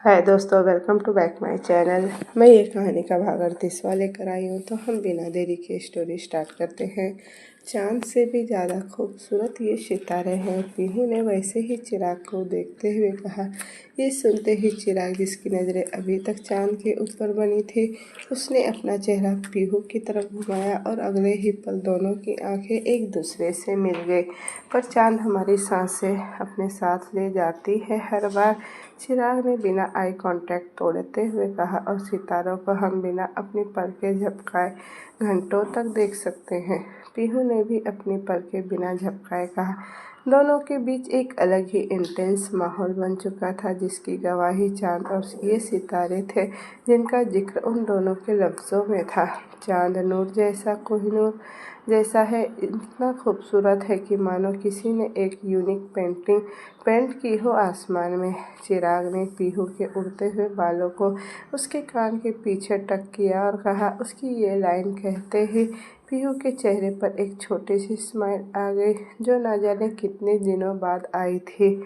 हाय दोस्तों, welcome to back my channel. मैं ये कहानी का भाग 38वां लेकर आई हूँ। तो हम बिना देरी के स्टोरी स्टार्ट करते हैं। चांद से भी ज़्यादा खूबसूरत ये सितारे हैं, पीहू ने वैसे ही चिराग को देखते हुए कहा। ये सुनते ही चिराग, जिसकी नज़रें अभी तक चांद के ऊपर बनी थी, उसने अपना चेहरा पीहू की तरफ घुमाया और अगले ही पल दोनों की आंखें एक दूसरे से मिल गई। पर चांद हमारी सांसें अपने साथ ले जाती है हर बार, चिराग ने बिना आई कांटेक्ट तोड़ते हुए कहा। और सितारों को हम बिना अपनी पलकें झपकाए घंटों तक देख सकते हैं, पीहू ने भी अपनी पलकें बिना झपकाए कहा। दोनों के बीच एक अलग ही इंटेंस माहौल बन चुका था, जिसकी गवाही चांद और ये सितारे थे जिनका जिक्र उन दोनों के लफ्ज़ों में था। चांद नूर जैसा, कोहिनूर जैसा है, इतना खूबसूरत है कि मानो किसी ने एक यूनिक पेंटिंग पेंट की हो आसमान में। चिराग ने पीहू के उड़ते हुए बालों को उसके कान के पीछे टक किया और कहा। उसकी ये लाइन कहते ही पीहू के चेहरे पर एक छोटी सी स्माइल आ गई, जो न जाने कितने दिनों बाद आई थी।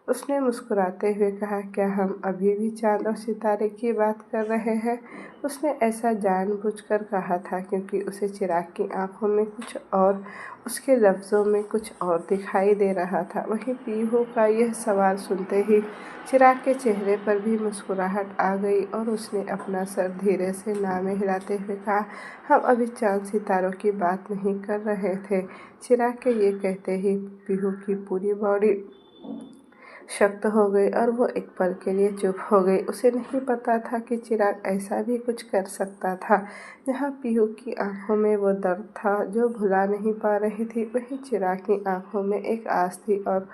उसने मुस्कुराते हुए कहा, क्या हम अभी भी चांद और सितारे की बात कर रहे हैं? उसने ऐसा जानबूझकर कहा था क्योंकि उसे चिराग की आंखों में कुछ और, उसके लफ्ज़ों में कुछ और दिखाई दे रहा था। वहीं पीहू का यह सवाल सुनते ही चिराग के चेहरे पर भी मुस्कुराहट आ गई और उसने अपना सर धीरे से ना में हिलाते हुए कहा, हम अभी चांद सितारों की बात नहीं कर रहे थे। चिराग के ये कहते ही पीहू की पूरी बॉडी शक्त हो गई और वो एक पल के लिए चुप हो गई। उसे नहीं पता था कि चिराग ऐसा भी कुछ कर सकता था। जहाँ पीहू की आंखों में वो दर्द था जो भुला नहीं पा रही थी, वहीं चिराग की आंखों में एक आस थी और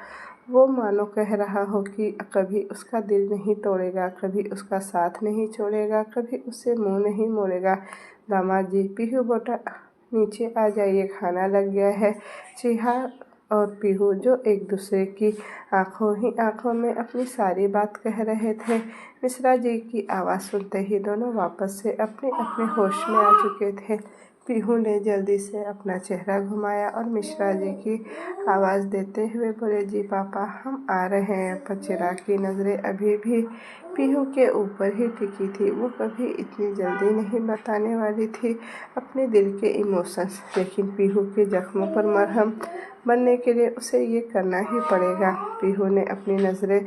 वो मानो कह रहा हो कि कभी उसका दिल नहीं तोड़ेगा, कभी उसका साथ नहीं छोड़ेगा, कभी उससे मुंह नहीं मोड़ेगा। दामाद जी, पीहू बेटा नीचे आ जाइए, खाना लग गया है। चिराग और पीहू, जो एक दूसरे की आंखों ही आंखों में अपनी सारी बात कह रहे थे, मिश्रा जी की आवाज़ सुनते ही दोनों वापस से अपने अपने होश में आ चुके थे। पीहू ने जल्दी से अपना चेहरा घुमाया और मिश्रा जी की आवाज़ देते हुए बोले, जी पापा, हम आ रहे हैं। पर चिराग की नज़रें अभी भी पीहू के ऊपर ही टिकी थी। वो कभी इतनी जल्दी नहीं बताने वाली थी अपने दिल के इमोशंस, लेकिन पीहू के जख्मों पर मरहम बनने के लिए उसे ये करना ही पड़ेगा। पीहू ने अपनी नज़रें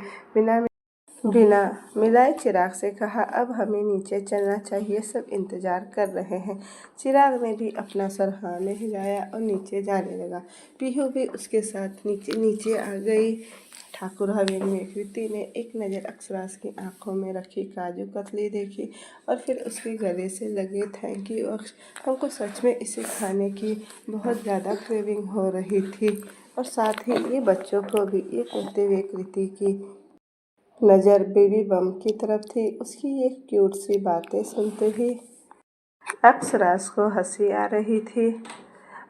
बिना मिलाए चिराग से कहा, अब हमें नीचे चलना चाहिए, सब इंतज़ार कर रहे हैं। चिराग ने भी अपना सर हाँ में हिलाया और नीचे जाने लगा। पीहू भी उसके साथ नीचे नीचे आ गई। ठाकुर हवेली में कृति ने एक नज़र अक्षराज की आंखों में रखी, काजू कतली देखी और फिर उसके गले से लगे थैंक यू अक्ष, हमको सच में इसे खाने की बहुत ज़्यादा क्रेविंग हो रही थी। और साथ ही ये बच्चों को भी। ये कहते हुए कृति की नज़र बेबी बम की तरफ थी। उसकी ये क्यूट सी बातें सुनते ही अक्षराज को हंसी आ रही थी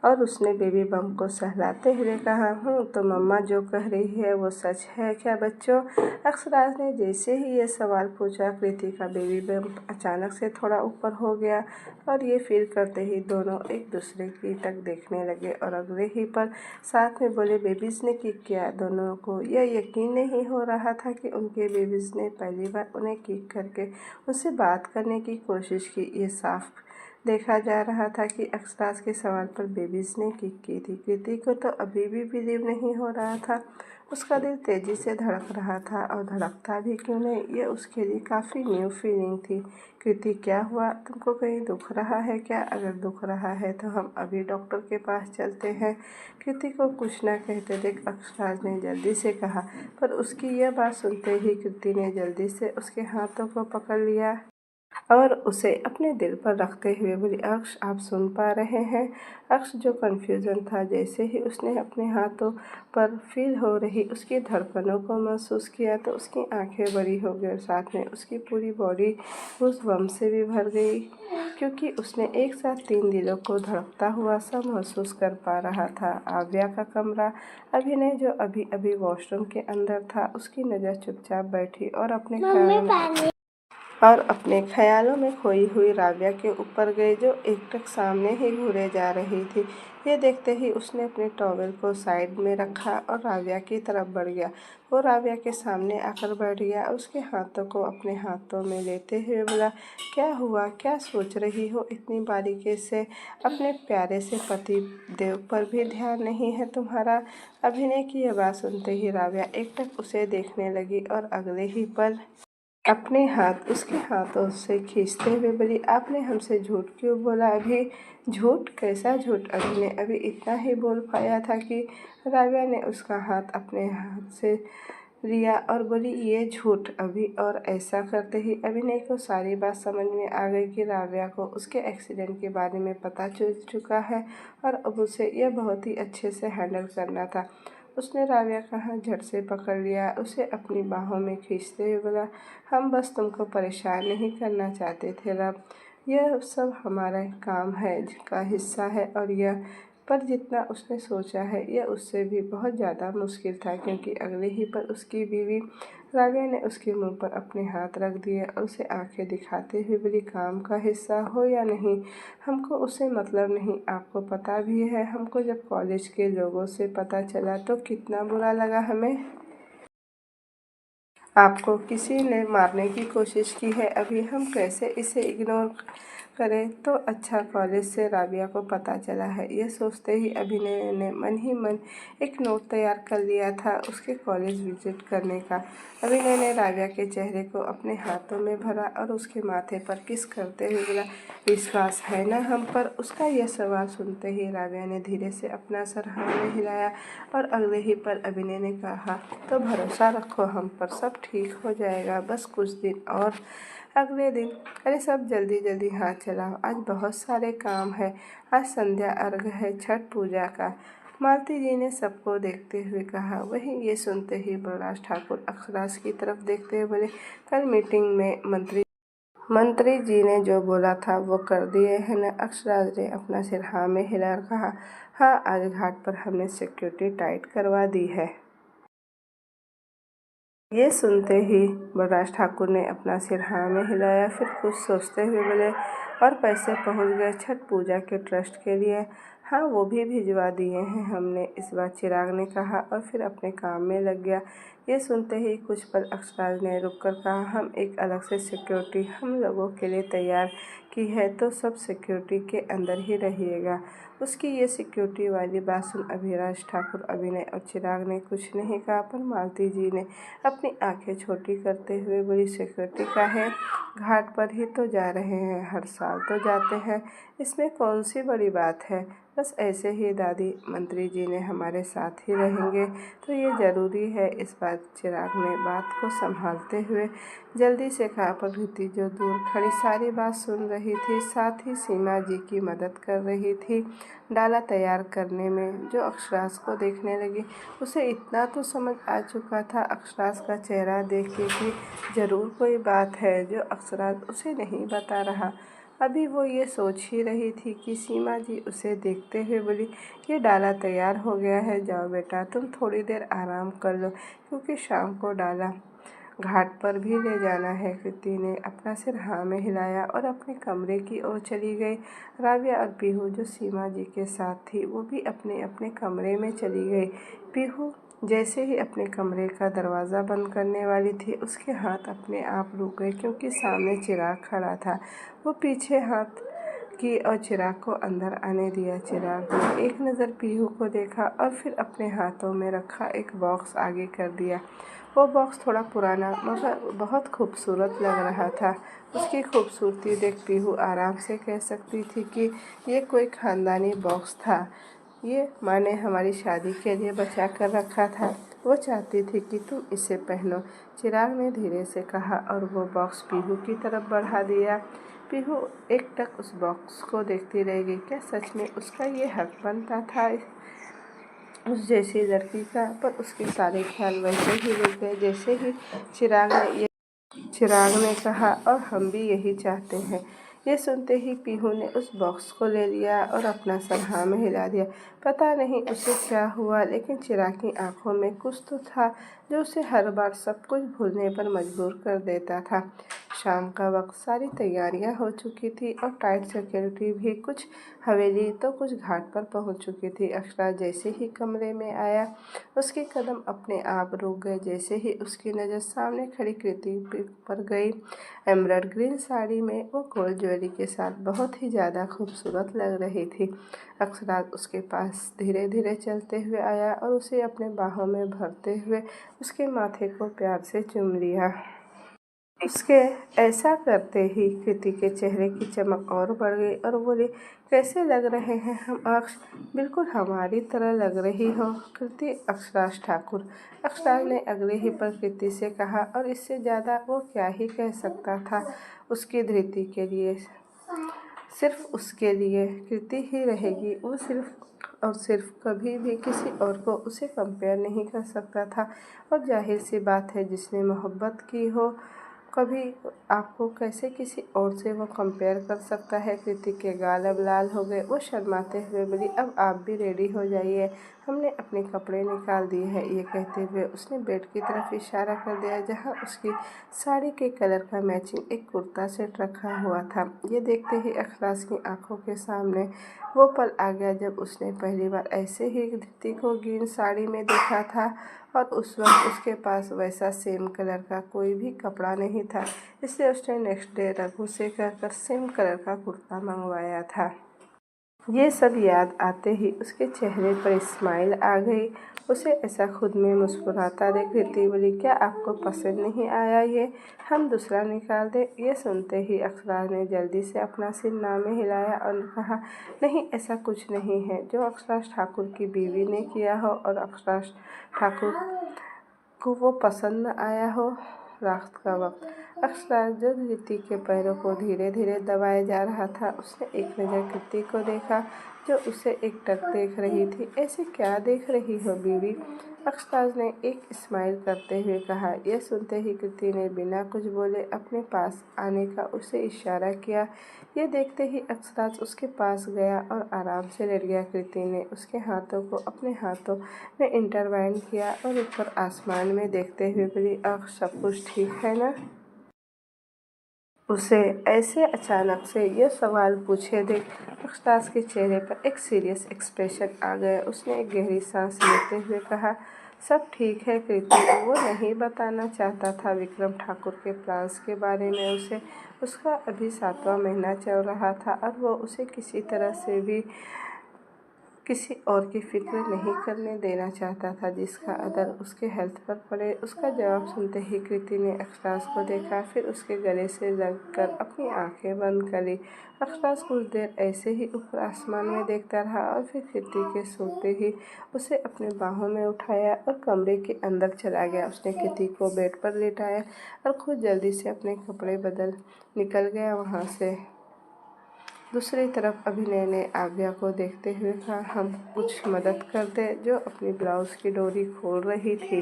और उसने बेबी बम को सहलाते हुए कहा, तो मम्मा जो कह रही है वो सच है क्या बच्चों? अक्षराज ने जैसे ही ये सवाल पूछा, कृति का बेबी बम अचानक से थोड़ा ऊपर हो गया और ये फील करते ही दोनों एक दूसरे की तक देखने लगे और अगले ही पर साथ में बोले, बेबीज़ ने किक किया। दोनों को यह यकीन नहीं हो रहा था कि उनके बेबीज़ ने पहली बार उन्हें किक करके उनसे बात करने की कोशिश की। ये साफ देखा जा रहा था कि अक्षराज के सवाल पर बेबीज़ ने किक की थी। कृति को तो अभी भी बिलीव नहीं हो रहा था। उसका दिल तेज़ी से धड़क रहा था और धड़कता भी क्यों नहीं, ये उसके लिए काफ़ी न्यू फीलिंग थी। कृति, क्या हुआ? तुमको कहीं दुख रहा है क्या? अगर दुख रहा है तो हम अभी डॉक्टर के पास चलते हैं। कृति को कुछ न कहते देख अक्षराज ने जल्दी से कहा, पर उसकी यह बात सुनते ही कृति ने जल्दी से उसके हाथों को पकड़ लिया और उसे अपने दिल पर रखते हुए बोली, अक्ष, आप सुन पा रहे हैं? अक्ष, जो कन्फ्यूज़न था, जैसे ही उसने अपने हाथों पर फील हो रही उसकी धड़कनों को महसूस किया तो उसकी आंखें बड़ी हो गई और साथ में उसकी पूरी बॉडी उस बम से भी भर गई, क्योंकि उसने एक साथ 3 दिलों को धड़कता हुआ सा महसूस कर पा रहा था। आव्या का कमरा। अभिनय, जो अभी अभी वॉशरूम के अंदर था, उसकी नज़र चुपचाप बैठी और अपने कान और अपने ख्यालों में खोई हुई राबिया के ऊपर गई, जो एकटक सामने ही घूरे जा रही थी। ये देखते ही उसने अपने टॉवेल को साइड में रखा और राबिया की तरफ बढ़ गया। वो राबिया के सामने आकर बैठ गया और उसके हाथों को अपने हाथों में लेते हुए बोला, क्या हुआ, क्या सोच रही हो इतनी बारीकी से? अपने प्यारे से पति देव पर भी ध्यान नहीं है तुम्हारा? अभिनय की यह बात सुनते ही राबिया एकटक उसे देखने लगी और अगले ही पल अपने हाथ उसके हाथों से खींचते हुए बोली, आपने हमसे झूठ क्यों बोला? अभी झूठ? कैसा झूठ? अभी ने अभी इतना ही बोल पाया था कि राबिया ने उसका हाथ अपने हाथ से लिया और बोली, ये झूठ अभी। और ऐसा करते ही अभिनय को सारी बात समझ में आ गई कि राबिया को उसके एक्सीडेंट के बारे में पता चल चुका है और अब उसे यह बहुत ही अच्छे से हैंडल करना था। उसने राबिया का हाथ झट से पकड़ लिया, उसे अपनी बाहों में खींचते हुए बोला, हम बस तुमको परेशान नहीं करना चाहते थे रब, यह सब हमारा काम है का हिस्सा है। और यह पर जितना उसने सोचा है यह उससे भी बहुत ज़्यादा मुश्किल था, क्योंकि अगले ही पर उसकी बीवी राबिया ने उसके मुंह पर अपने हाथ रख दिए और उसे आंखें दिखाते हुए बोली, काम का हिस्सा हो या नहीं, हमको उससे मतलब नहीं। आपको पता भी है हमको जब कॉलेज के लोगों से पता चला तो कितना बुरा लगा हमें। आपको किसी ने मारने की कोशिश की है, अभी हम कैसे इसे इग्नोर करें? तो अच्छा, कॉलेज से राबिया को पता चला है। यह सोचते ही अभिनय ने मन ही मन एक नोट तैयार कर लिया था उसके कॉलेज विजिट करने का। अभिनय ने राबिया के चेहरे को अपने हाथों में भरा और उसके माथे पर किस करते हुए बोला, विश्वास है ना हम पर? उसका यह सवाल सुनते ही राबिया ने धीरे से अपना सर हाँ में हिलाया और अगले ही पल अभिनय ने कहा, तो भरोसा रखो हम पर, सब ठीक हो जाएगा, बस कुछ दिन और। अगले दिन, अरे सब जल्दी जल्दी हाथ चलाओ, आज बहुत सारे काम है। आज संध्या अर्घ है छठ पूजा का, मालती जी ने सबको देखते हुए कहा। वहीं ये सुनते ही बलराज ठाकुर अक्षराज की तरफ देखते हुए बोले, कल मीटिंग में मंत्री जी ने जो बोला था वो कर दिए है न? अक्षराज ने अपना सिर हाँ में हिलाकर कहा, हाँ, आज घाट पर हमने सिक्योरिटी टाइट करवा दी है। ये सुनते ही बलराज ठाकुर ने अपना सिर हाँ में हिलाया, फिर कुछ सोचते हुए बोले, और पैसे पहुंच गए छठ पूजा के ट्रस्ट के लिए? हाँ, वो भी भिजवा दिए हैं हमने, इस बार चिराग ने कहा और फिर अपने काम में लग गया। ये सुनते ही कुछ पल अक्षराज ने रुककर कहा, हम एक अलग से सिक्योरिटी हम लोगों के लिए तैयार की है, तो सब सिक्योरिटी के अंदर ही रहिएगा। उसकी ये सिक्योरिटी वाली बात सुन अभिराज ठाकुर, अभिनय और चिराग ने कुछ नहीं कहा, पर मालती जी ने अपनी आंखें छोटी करते हुए बोली, सिक्योरिटी का है, घाट पर ही तो जा रहे हैं, हर साल तो जाते हैं, इसमें कौन सी बड़ी बात है? बस ऐसे ही दादी मंत्री जी ने हमारे साथ ही रहेंगे, तो ये ज़रूरी है इस बात। चिराग ने बात को संभालते हुए जल्दी से कहा। प्रकृति जो दूर खड़ी सारी बात सुन रही थी, साथ ही सीमा जी की मदद कर रही थी डाला तैयार करने में। जो अक्षराज को देखने लगी, उसे इतना तो समझ आ चुका था अक्षराज का चेहरा देख के कि ज़रूर कोई बात है जो अक्षराज उसे नहीं बता रहा। अभी वो ये सोच ही रही थी कि सीमा जी उसे देखते हुए बोली, ये डाला तैयार हो गया है, जाओ बेटा तुम थोड़ी देर आराम कर लो, क्योंकि शाम को डाला घाट पर भी ले जाना है। कृति ने अपना सिर हाँ में हिलाया और अपने कमरे की ओर चली गई। राबिया और पीहू जो सीमा जी के साथ थी, वो भी अपने अपने कमरे में चली गई। पीहू जैसे ही अपने कमरे का दरवाज़ा बंद करने वाली थी, उसके हाथ अपने आप रुक गए, क्योंकि सामने चिराग खड़ा था। वो पीछे हाथ की और चिराग को अंदर आने दिया। चिराग ने एक नज़र पीहू को देखा और फिर अपने हाथों में रखा एक बॉक्स आगे कर दिया। वो बॉक्स थोड़ा पुराना मगर बहुत खूबसूरत लग रहा था। उसकी खूबसूरती देख पीहू आराम से कह सकती थी कि ये कोई ख़ानदानी बॉक्स था, ये माँ ने हमारी शादी के लिए बचा कर रखा था, वो चाहती थी कि तुम इसे पहनो। चिराग ने धीरे से कहा और वो बॉक्स पीहू की तरफ बढ़ा दिया। पीहू एकटक उस बॉक्स को देखती रह गई। क्या सच में उसका ये हक बनता था उस जैसी लड़की का? पर उसके सारे ख्याल वैसे ही रुक गए जैसे ही चिराग ने कहा, और हम भी यही चाहते हैं। ये सुनते ही पीहू ने उस बॉक्स को ले लिया और अपना सर हाँ में हिला दिया। पता नहीं उसे क्या हुआ, लेकिन चिराग की आंखों में कुछ तो था जो उसे हर बार सब कुछ भूलने पर मजबूर कर देता था। शाम का वक्त, सारी तैयारियां हो चुकी थी और टाइट सिक्योरिटी भी कुछ हवेली तो कुछ घाट पर पहुंच चुकी थी। अक्षरा जैसे ही कमरे में आया उसके कदम अपने आप रुक गए। जैसे ही उसकी नज़र सामने खड़ी कृति पर गई, एमराल्ड ग्रीन साड़ी में वो गोल्ड ज्वेलरी के साथ बहुत ही ज़्यादा खूबसूरत लग रही थी। अक्षरा उसके पास धीरे धीरे चलते हुए आया और उसे अपने बाहों में भरते हुए उसके माथे को प्यार से चूम लिया। उसके ऐसा करते ही कृति के चेहरे की चमक और बढ़ गई और बोली, कैसे लग रहे हैं हम अक्ष? बिल्कुल हमारी तरह लग रही हो कृति। अक्षराज ठाकुर। अक्षराज ने अगले ही पल कृति से कहा और इससे ज़्यादा वो क्या ही कह सकता था। उसकी धृति के लिए, सिर्फ उसके लिए कृति ही रहेगी। वो सिर्फ और सिर्फ कभी भी किसी और को उसे कंपेयर नहीं कर सकता था। और जाहिर सी बात है, जिसने मोहब्बत की हो कभी आपको कैसे किसी और से वो कंपेयर कर सकता है। कृति के गाल अब लाल हो गए। वो शर्माते हुए बोली, अब आप भी रेडी हो जाइए, हमने अपने कपड़े निकाल दिए हैं। ये कहते हुए उसने बेड की तरफ इशारा कर दिया जहां उसकी साड़ी के कलर का मैचिंग एक कुर्ता सेट रखा हुआ था। ये देखते ही अखलास की आंखों के सामने वो पल आ गया जब उसने पहली बार ऐसे ही धृति को ग्रीन साड़ी में देखा था और उस वक्त उसके पास वैसा सेम कलर का कोई भी कपड़ा नहीं था। इसलिए उसने नेक्स्ट डे रघु से कहकर सेम कलर का कुर्ता मंगवाया था। ये सब याद आते ही उसके चेहरे पर स्माइल आ गई। उसे ऐसा खुद में मुस्कुराता देख कृति बोली, क्या आपको पसंद नहीं आया ये? हम दूसरा निकाल दें? ये सुनते ही अक्षराज ने जल्दी से अपना सिर ना में हिलाया और कहा, नहीं, ऐसा कुछ नहीं है जो अक्षराज ठाकुर की बीवी ने किया हो और अक्षराज ठाकुर को वो पसंद न आया हो। रात का वक्त। अक्षराज जो कृति के पैरों को धीरे धीरे दबाए जा रहा था, उसने एक नज़र कृति को देखा जो उसे एकटक देख रही थी। ऐसे क्या देख रही हो बीवी? अक्षराज ने एक स्माइल करते हुए कहा। यह सुनते ही कृति ने बिना कुछ बोले अपने पास आने का उसे इशारा किया। ये देखते ही अक्षराज उसके पास गया और आराम से लेट गया। कृति ने उसके हाथों को अपने हाथों में इंटरवाइन किया और ऊपर आसमान में देखते हुए बोली, सब कुछ ठीक है ना? उसे ऐसे अचानक से यह सवाल पूछे देख अक्षराज के चेहरे पर एक सीरियस एक्सप्रेशन आ गया। उसने एक गहरी सांस लेते हुए कहा, सब ठीक है कृति। वो नहीं बताना चाहता था विक्रम ठाकुर के प्लान्स के बारे में उसे। उसका अभी 7वां महीना चल रहा था और वो उसे किसी तरह से भी किसी और की फिक्र नहीं करने देना चाहता था जिसका असर उसके हेल्थ पर पड़े। उसका जवाब सुनते ही कृति ने अक्षराज को देखा, फिर उसके गले से लगकर अपनी आंखें बंद कर ली। अक्षराज कुछ देर ऐसे ही ऊपर आसमान में देखता रहा और फिर कृति के सोते ही उसे अपने बाहों में उठाया और कमरे के अंदर चला गया। उसने कृति को बेड पर लेटाया और खुद जल्दी से अपने कपड़े बदल निकल गया वहाँ से। दूसरी तरफ अभिनय ने आज्ञा को देखते हुए कहा, हम कुछ मदद कर दें, जो अपनी ब्लाउज की डोरी खोल रही थी।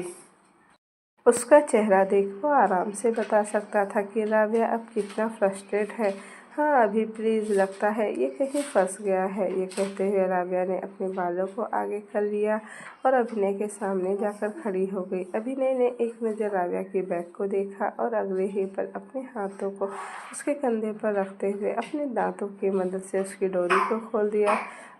उसका चेहरा देख वो आराम से बता सकता था कि राबिया अब कितना फ्रस्ट्रेट है। हाँ अभी प्लीज़, लगता है ये कहीं फंस गया है। ये कहते हुए राबिया ने अपने बालों को आगे कर लिया और अभिनय के सामने जाकर खड़ी हो गई। अभिनय ने एक नज़र राबिया की बैग को देखा और अगले ही पल अपने हाथों को उसके कंधे पर रखते हुए अपने दांतों की मदद से उसकी डोरी को खोल दिया।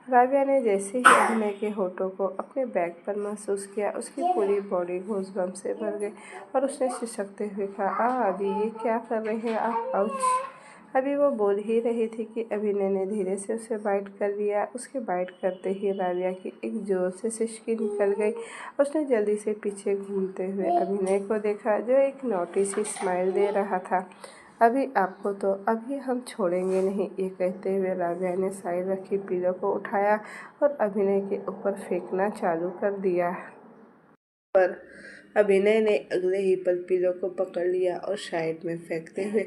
राबिया ने जैसे ही अभिनय के होठों को अपने बैग पर महसूस किया, उसकी पूरी बॉडी गूज़बम्प से भर गई और उसने सिसकते हुए कहा, अभी ये क्या कर रहे हैं आप? आउच! अभी वो बोल ही रही थी कि अभिनय ने धीरे से उसे बाइट कर लिया। उसके बाइट करते ही राबिया की एक जोर से सिसकी निकल गई। उसने जल्दी से पीछे घूमते हुए अभिनय को देखा जो एक नोटी सी स्माइल दे रहा था। अभी आपको तो अभी हम छोड़ेंगे नहीं। ये कहते हुए राबिया ने साइड रखी पिलो को उठाया और अभिनय के ऊपर फेंकना चालू कर दिया। पर अभिनय ने अगले ही पल पिलो को पकड़ लिया और साइड में फेंकते हुए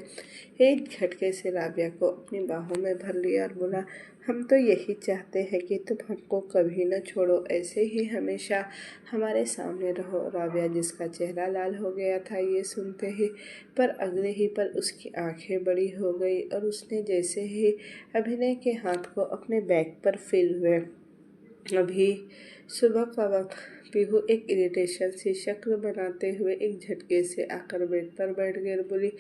एक झटके से राबिया को अपनी बाहों में भर लिया और बोला, हम तो यही चाहते हैं कि तुम हमको कभी न छोड़ो, ऐसे ही हमेशा हमारे सामने रहो। राबिया जिसका चेहरा लाल हो गया था ये सुनते ही, पर अगले ही पल उसकी आंखें बड़ी हो गई और उसने जैसे ही अभिनय के हाथ को अपने बैग पर फिल हुए अभी सुबह का वक्त। पीहू एक इरिटेशन सी शक्ल बनाते हुए एक झटके से आकर बेड पर बैठ गई और बोली,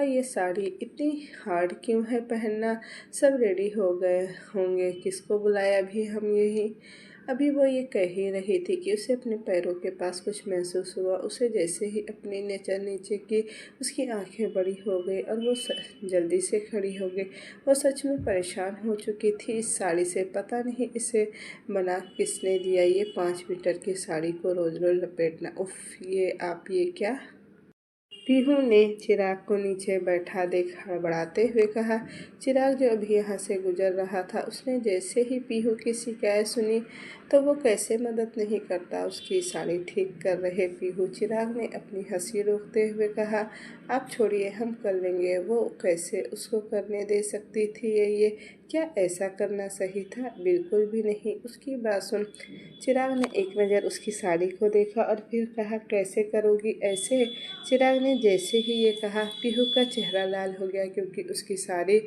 ये साड़ी इतनी हार्ड क्यों है पहनना? सब रेडी हो गए होंगे, किसको बुलाया भी हम यही। अभी वो ये कह ही रही थी कि उसे अपने पैरों के पास कुछ महसूस हुआ। उसे जैसे ही अपनी नज़र नीचे की, उसकी आंखें बड़ी हो गई और वो जल्दी से खड़ी हो गई। वो सच में परेशान हो चुकी थी इस साड़ी से। पता नहीं इसे बना किसने दिया, ये 5 मीटर की साड़ी को रोज रोज लपेटना। उफ, ये क्या? पीहू ने चिराग को नीचे बैठा देख हड़बड़ाते हुए कहा। चिराग जो अभी यहाँ से गुजर रहा था, उसने जैसे ही पीहू की शिकायत सुनी तो वो कैसे मदद नहीं करता उसकी साड़ी ठीक कर रहे पीहू। चिराग ने अपनी हंसी रोकते हुए कहा, आप छोड़िए, हम कर लेंगे। वो कैसे उसको करने दे सकती थी? ये क्या ऐसा करना सही था? बिल्कुल भी नहीं। उसकी बात सुन। चिराग ने एक नज़र उसकी साड़ी को देखा और फिर कहा, कैसे करोगी ऐसे? चिराग ने जैसे ही ये कहा, पीहू का चेहरा लाल हो गया क्योंकि उसकी सारी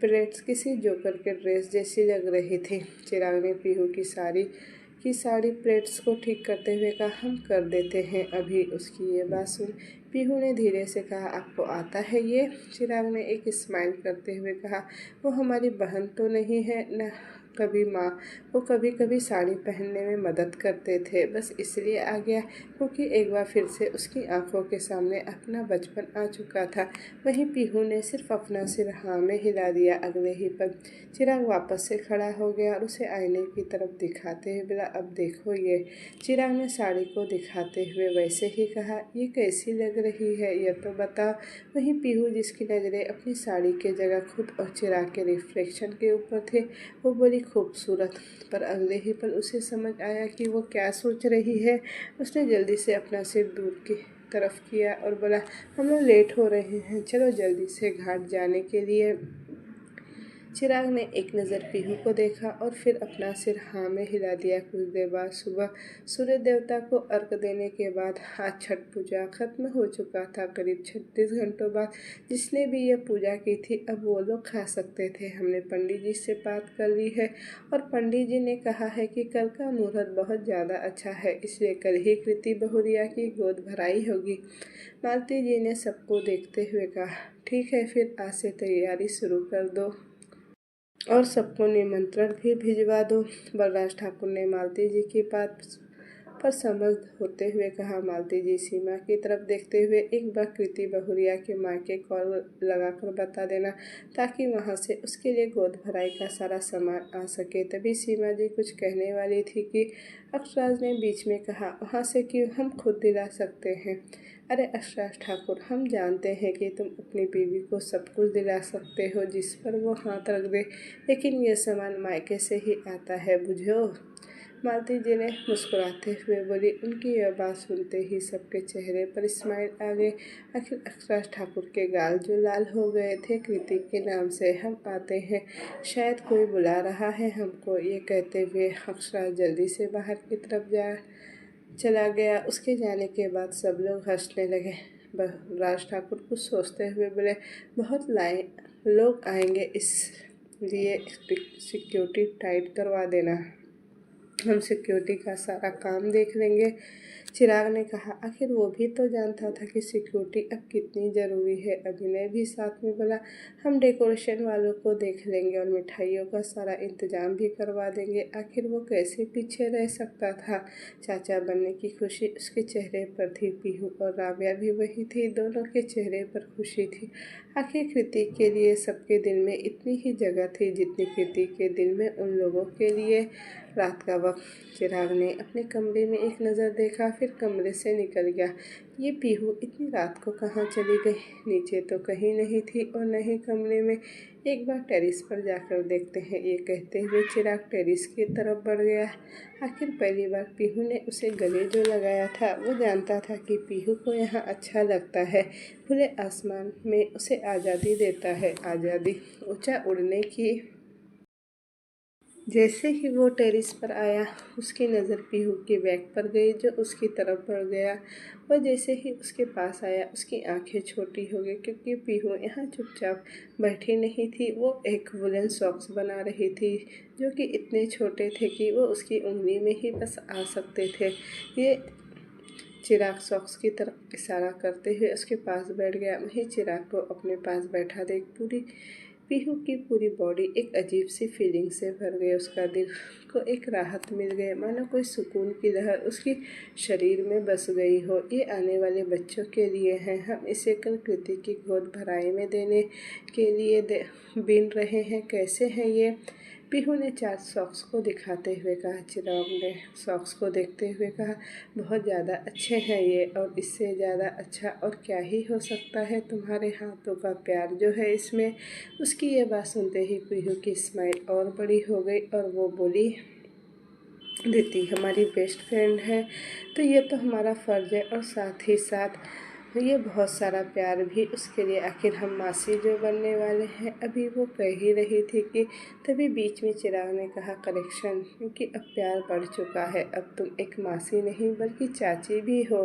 प्लेट्स किसी जोकर के ड्रेस जैसी लग रही थी। चिराग ने पीहू की साड़ी प्लेट्स को ठीक करते हुए कहा, हम कर देते हैं अभी। उसकी ये बात सुन पीहू ने धीरे से कहा, आपको आता है ये? चिराग ने एक स्माइल करते हुए कहा, वो हमारी बहन तो नहीं है न कभी माँ। वो कभी कभी साड़ी पहनने में मदद करते थे, बस इसलिए आ गया क्योंकि एक बार फिर से उसकी आंखों के सामने अपना बचपन आ चुका था। वहीं पीहू ने सिर्फ अपना सिर हाँ में हिला दिया। अगले ही पल चिराग वापस से खड़ा हो गया और उसे आईने की तरफ दिखाते हुए बोला, अब देखो ये। चिराग ने साड़ी को दिखाते हुए वैसे ही कहा, ये कैसी लग रही है, यह तो बता। वहीं पीहू, जिसकी नज़रें अपनी साड़ी के जगह खुद और चिराग के रिफ्लेक्शन के ऊपर थे, वो बोली, खूबसूरत। पर अगले ही पल उसे समझ आया कि वो क्या सोच रही है। उसने जल्दी से अपना सिर दूर की तरफ किया और बोला, हम लोग लेट हो रहे हैं, चलो जल्दी से घाट जाने के लिए। चिराग ने एक नज़र पीहू को देखा और फिर अपना सिर हाँ में हिला दिया। कुछ देर बाद सुबह सूर्य देवता को अर्घ देने के बाद आज छठ पूजा खत्म हो चुका था। करीब 36 घंटों बाद जिसने भी यह पूजा की थी, अब वो लोग खा सकते थे। हमने पंडित जी से बात कर ली है और पंडित जी ने कहा है कि कल का मुहूर्त बहुत ज़्यादा अच्छा है, इसलिए कल ही कृति बहुरिया की गोद भराई होगी। मालती जी ने सबको देखते हुए कहा, ठीक है, फिर आज से तैयारी शुरू कर दो और सबको निमंत्रण भी भिजवा दो। बलराज ठाकुर ने मालती जी की बात पर समझ होते हुए कहा। मालती जी सीमा की तरफ देखते हुए, एक बार कृति बहुरिया के मायके कॉल लगाकर बता देना ताकि वहां से उसके लिए गोद भराई का सारा सामान आ सके। तभी सीमा जी कुछ कहने वाली थी कि अक्षराज ने बीच में कहा, वहाँ से क्यों, हम खुद दिला सकते हैं। अरे अक्षराज ठाकुर, हम जानते हैं कि तुम अपनी बीवी को सब कुछ दिला सकते हो जिस पर वो हाथ रख दे, लेकिन यह सामान मायके से ही आता है, बुझो। मालती जी ने मुस्कुराते हुए बोली। उनकी यह बात सुनते ही सबके चेहरे पर स्माइल आ गई। आखिर अक्षराज ठाकुर के गाल जो लाल हो गए थे। कृति के नाम से हम आते हैं, शायद कोई बुला रहा है हमको। ये कहते हुए अक्षराज जल्दी से बाहर की तरफ चला गया। उसके जाने के बाद सब लोग हंसने लगे। राज ठाकुर कुछ सोचते हुए बोले, बहुत लोग आएंगे, इसलिए सिक्योरिटी टाइट करवा देना, हम सिक्योरिटी का सारा काम देख लेंगे। चिराग ने कहा, आखिर वो भी तो जानता था कि सिक्योरिटी अब कितनी ज़रूरी है। अभिनय भी साथ में बोला, हम डेकोरेशन वालों को देख लेंगे और मिठाइयों का सारा इंतजाम भी करवा देंगे। आखिर वो कैसे पीछे रह सकता था। चाचा बनने की खुशी उसके चेहरे पर थी। पीहू और राबिया भी वही थी, दोनों के चेहरे पर खुशी थी। आखिर कृति के लिए सबके दिल में इतनी ही जगह थी जितनी कृति के दिल में उन लोगों के लिए। रात का वक्त। चिराग ने अपने कमरे में एक नज़र देखा, फिर कमरे से निकल गया। ये पीहू इतनी रात को कहाँ चली गई? नीचे तो कहीं नहीं थी और न ही कमरे में। एक बार टेरिस पर जाकर देखते हैं, ये कहते हुए चिराग टेरिस की तरफ बढ़ गया। आखिर पहली बार पीहू ने उसे गले जो लगाया था, वो जानता था कि पीहू को यहाँ अच्छा लगता है। खुले आसमान में उसे आज़ादी देता है, आज़ादी, ऊंचा उड़ने की, जैसे ही वो टेरेस पर आया, उसकी नज़र पीहू के बैग पर गई जो उसकी तरफ बढ़ गया। वह जैसे ही उसके पास आया, उसकी आंखें छोटी हो गई, क्योंकि पीहू यहाँ चुपचाप बैठी नहीं थी। वो एक वुलन सॉक्स बना रही थी जो कि इतने छोटे थे कि वो उसकी उंगली में ही बस आ सकते थे। ये चिराग सॉक्स की तरफ इशारा करते हुए उसके पास बैठ गया। वहीं चिराग को अपने पास बैठा देख पीहू की पूरी बॉडी एक अजीब सी फीलिंग से भर गई। उसका दिल को एक राहत मिल गई, मानो कोई सुकून की लहर उसकी शरीर में बस गई हो। ये आने वाले बच्चों के लिए है, हम इसे कल कृति की गोद भराई में देने के लिए बीन रहे हैं। कैसे हैं ये? पीहू ने 4 सॉक्स को दिखाते हुए कहा। चिराग ने सॉक्स को देखते हुए कहा, बहुत ज़्यादा अच्छे हैं ये, और इससे ज़्यादा अच्छा और क्या ही हो सकता है। तुम्हारे हाथों का प्यार जो है इसमें। उसकी ये बात सुनते ही पीहू की स्माइल और बड़ी हो गई और वो बोली, दीदी हमारी बेस्ट फ्रेंड है तो ये तो हमारा फ़र्ज़ है, और साथ ही साथ ये बहुत सारा प्यार भी उसके लिए। आखिर हम मासी जो बनने वाले हैं। अभी वो कह ही रही थी कि तभी बीच में चिराग ने कहा, करेक्शन, क्योंकि अब प्यार बढ़ चुका है, अब तुम एक मासी नहीं बल्कि चाची भी हो।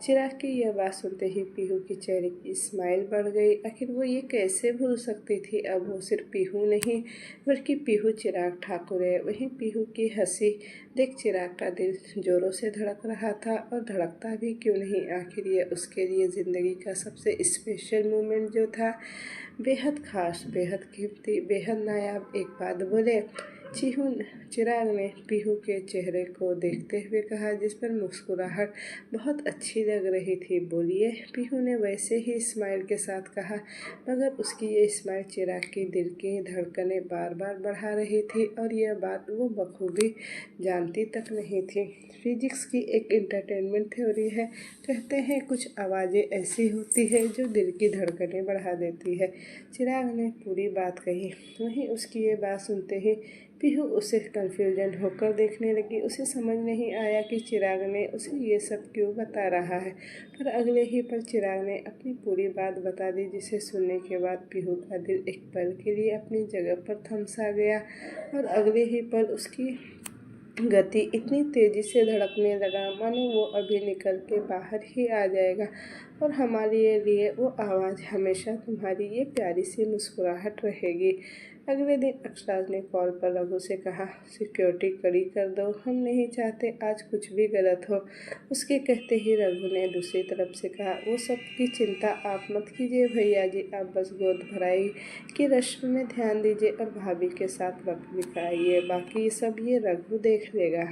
चिराग की यह बात सुनते ही पीहू की चेहरे की स्माइल बढ़ गई। आखिर वो ये कैसे भूल सकती थी? अब वो सिर्फ पीहू नहीं बल्कि पीहू चिराग ठाकुर है। वहीं पीहू की हंसी देख चिराग का दिल जोरों से धड़क रहा था, और धड़कता भी क्यों नहीं, आखिर ये उसके लिए ज़िंदगी का सबसे स्पेशल मोमेंट जो था, बेहद ख़ास, बेहद कीमती, बेहद नायाब। एक बात बोले? चिराग ने पीहू के चेहरे को देखते हुए कहा, जिस पर मुस्कुराहट बहुत अच्छी लग रही थी। बोलिए? पीहू ने वैसे ही स्माइल के साथ कहा, मगर उसकी ये स्माइल चिराग की दिल की धड़कनें बार बार बढ़ा रही थी, और यह बात वो बखूबी जानती तक नहीं थी। फिजिक्स की एक एंटरटेनमेंट थ्योरी है, कहते हैं कुछ आवाज़ें ऐसी होती है जो दिल की धड़कनें बढ़ा देती है। चिराग ने पूरी बात कही। वहीं उसकी ये बात सुनते ही पीहू उसे कन्फ्यूजन होकर देखने लगी। उसे समझ नहीं आया कि चिराग ने उसे ये सब क्यों बता रहा है, पर अगले ही पल चिराग ने अपनी पूरी बात बता दी, जिसे सुनने के बाद पीहू का दिल एक पल के लिए अपनी जगह पर थम सा गया, और अगले ही पल उसकी गति इतनी तेज़ी से धड़कने लगा मानो वो अभी निकल के बाहर ही आ जाएगा, और हमारे लिए वो आवाज़ हमेशा तुम्हारी ये प्यारी सी मुस्कुराहट रहेगी। अगले दिन अक्षराज ने कॉल पर रघु से कहा, सिक्योरिटी कड़ी कर दो, हम नहीं चाहते आज कुछ भी गलत हो। उसके कहते ही रघु ने दूसरी तरफ से कहा, वो सब की चिंता आप मत कीजिए भैया जी, आप बस गोद भराई की रस्म में ध्यान दीजिए और भाभी के साथ वक्त बिताइए, बाकी सब ये रघु देख लेगा।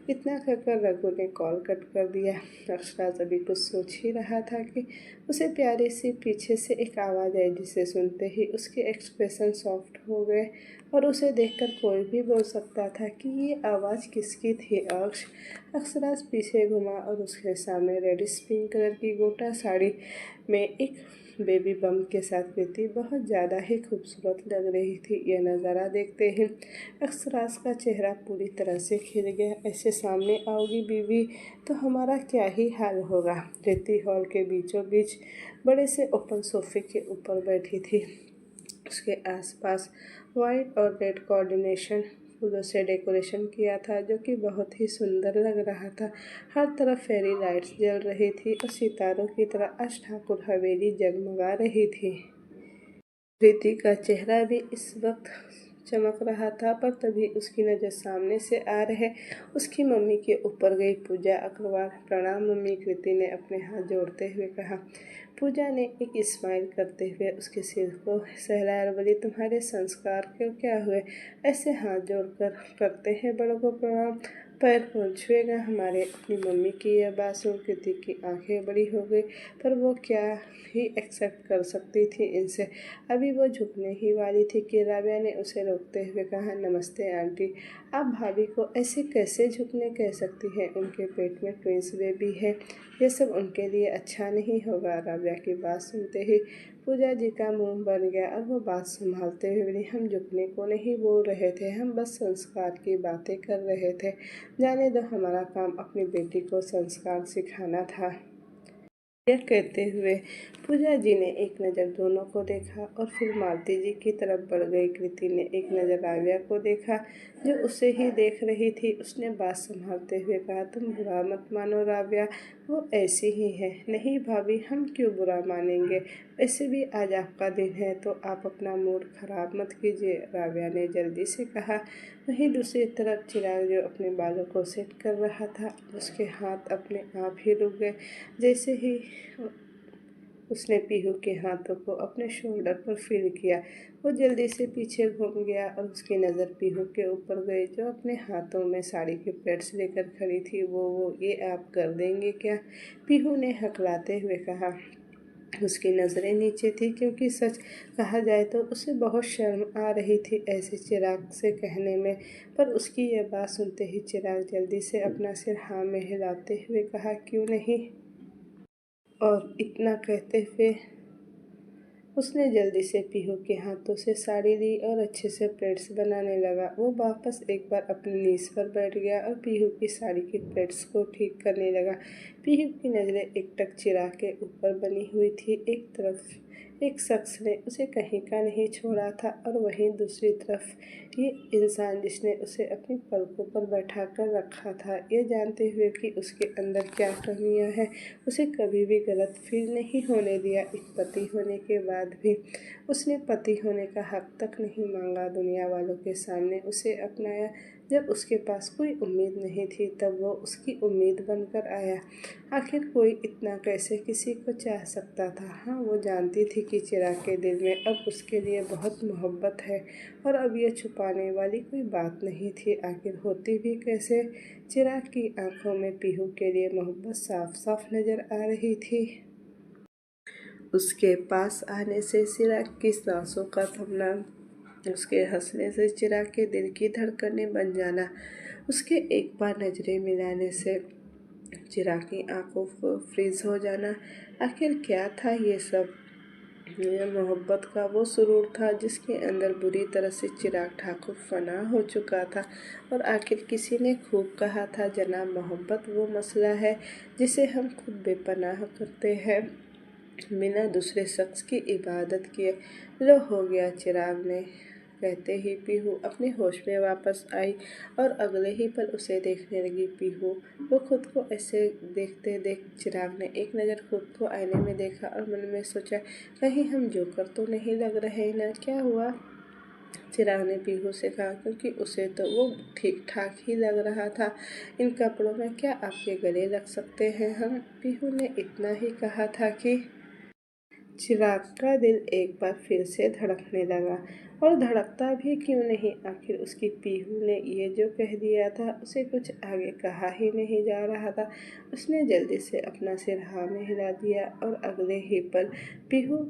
इतना कहकर रघु ने कॉल कट कर दिया। अक्षराज अभी कुछ सोच ही रहा था कि उसे प्यारी सी पीछे से एक आवाज़ आई, जिसे सुनते ही उसके एक्सप्रेशन सॉफ्ट हो गए, और उसे देखकर कोई भी बोल सकता था कि ये आवाज़ किसकी थी। अक्षराज पीछे घुमा और उसके सामने रेडिश पिंक कलर की गोटा साड़ी में एक बेबी बम के साथ कृति बहुत ज़्यादा ही खूबसूरत लग रही थी। यह नज़ारा देखते ही अक्षराज का चेहरा पूरी तरह से खिल गया। ऐसे सामने आओगी बीवी तो हमारा क्या ही हाल होगा। कृति हॉल के बीचों बीच बड़े से ओपन सोफे के ऊपर बैठी थी। उसके आसपास वाइट और रेड कोऑर्डिनेशन फूलों से डेकोरेशन किया था, जो कि बहुत ही सुंदर लग रहा था। हर तरफ फेरी लाइट्स जल रही थी और सितारों की तरह आज ठाकुर हवेली जगमगा रही थी। प्रीति का चेहरा भी इस वक्त चमक रहा था, पर तभी उसकी नज़र सामने से आ रहे उसकी मम्मी के ऊपर गई। पूजा अग्रवाल। प्रणाम मम्मी, कृति ने अपने हाथ जोड़ते हुए कहा। पूजा ने एक स्माइल करते हुए उसके सिर को सहलाया और बोली, तुम्हारे संस्कार क्यों क्या हुए? ऐसे हाथ जोड़कर करते हैं बड़ों को प्रणाम, पैर कौन छुएगा हमारे? अपनी मम्मी की यह बात सुन कृति की आंखें बड़ी हो गई, पर वो क्या ही एक्सेप्ट कर सकती थी इनसे। अभी वो झुकने ही वाली थी कि राबिया ने उसे रोकते हुए कहा, नमस्ते आंटी, आप भाभी को ऐसे कैसे झुकने कह सकती हैं? उनके पेट में ट्विंस बेबी है, ये सब उनके लिए अच्छा नहीं होगा। राबिया की बात सुनते ही पूजा जी का मुंह बन गया, और वो बात संभालते हुए बोली, हम झुकने को नहीं बोल रहे थे, हम बस संस्कार की बातें कर रहे थे। जाने दो, हमारा काम अपनी बेटी को संस्कार सिखाना था। यह कहते हुए पूजा जी ने एक नज़र दोनों को देखा और फिर मालती जी की तरफ बढ़ गई। कृति ने एक नज़र राव्या को देखा जो उसे ही देख रही थी। उसने बात संभालते हुए कहा, तुम बुरा मत मानो राव्या, वो ऐसी ही है। नहीं भाभी, हम क्यों बुरा मानेंगे, वैसे भी आज आपका दिन है तो आप अपना मूड खराब मत कीजिए, राव्या ने जल्दी से कहा। वहीं दूसरी तरफ चिराग जो अपने बालों को सेट कर रहा था, उसके हाथ अपने आप ही रुक गए। जैसे ही उसने पीहू के हाथों को अपने शोल्डर पर फील किया, वो जल्दी से पीछे घूम गया और उसकी नज़र पीहू के ऊपर गई जो अपने हाथों में साड़ी के प्लेट्स लेकर खड़ी थी। वो ये आप कर देंगे क्या, पीहू ने हकलाते हुए कहा। उसकी नज़रें नीचे थी क्योंकि सच कहा जाए तो उसे बहुत शर्म आ रही थी ऐसे चिराग से कहने में। पर उसकी यह बात सुनते ही चिराग जल्दी से अपना सिर हाँ में हिलाते हुए कहा, क्यों नहीं। और इतना कहते हुए उसने जल्दी से पीहू के हाथों से साड़ी ली और अच्छे से प्लेट्स बनाने लगा। वो वापस एक बार अपनी नीज पर बैठ गया और पीहू की साड़ी की प्लेट्स को ठीक करने लगा। पीहू की नज़रें एकटक चिराग के ऊपर बनी हुई थी। एक तरफ एक शख्स ने उसे कहीं का नहीं छोड़ा था और वहीं दूसरी तरफ ये इंसान जिसने उसे अपनी पलकों पर बैठा कर रखा था, ये जानते हुए कि उसके अंदर क्या कमियां हैं, उसे कभी भी गलत फील नहीं होने दिया। एक पति होने के बाद भी उसने पति होने का हक तक नहीं मांगा। दुनिया वालों के सामने उसे अपनाया। जब उसके पास कोई उम्मीद नहीं थी तब वो उसकी उम्मीद बनकर आया। आखिर कोई इतना कैसे किसी को चाह सकता था। हाँ, वो जानती थी कि चिराग के दिल में अब उसके लिए बहुत मोहब्बत है और अब ये छुपाने वाली कोई बात नहीं थी। आखिर होती भी कैसे। चिराग की आंखों में पीहू के लिए मोहब्बत साफ साफ नजर आ रही थी। उसके पास आने से चिराग की सांसों का थमना, उसके हंसने से चिराग के दिल की धड़कनें बन जाना, उसके एक बार नजरें मिलाने से चिराग की आंखों को फ्रीज हो जाना। आखिर क्या था ये सब। यह मोहब्बत का वो सुरूर था जिसके अंदर बुरी तरह से चिराग ठाकुर फना हो चुका था। और आखिर किसी ने खूब कहा था, जनाब, मोहब्बत वो मसला है जिसे हम खुद बेपनाह करते हैं बिना दूसरे शख्स की इबादत किए। लो हो गया, चिराग ने कहते ही पीहू अपने होश में वापस आई और अगले ही पल उसे देखने लगी। पीहू वो खुद को ऐसे देखते देख चिराग ने एक नज़र खुद को आईने में देखा और मन में सोचा, कहीं हम जोकर तो नहीं लग रहे ना। क्या हुआ, चिराग ने पीहू से कहा, क्योंकि उसे तो वो ठीक ठाक ही लग रहा था। इन कपड़ों में क्या आपके गले लग सकते हैं हम। पीहू ने इतना ही कहा था कि चिराग का दिल एक बार फिर से धड़कने लगा। और धड़कता भी क्यों नहीं, आखिर उसकी पीहू ने ये जो कह दिया था उसे कुछ आगे कहा ही नहीं जा रहा था। उसने जल्दी से अपना सिर हाँ में हिला दिया और अगले ही पल पीहू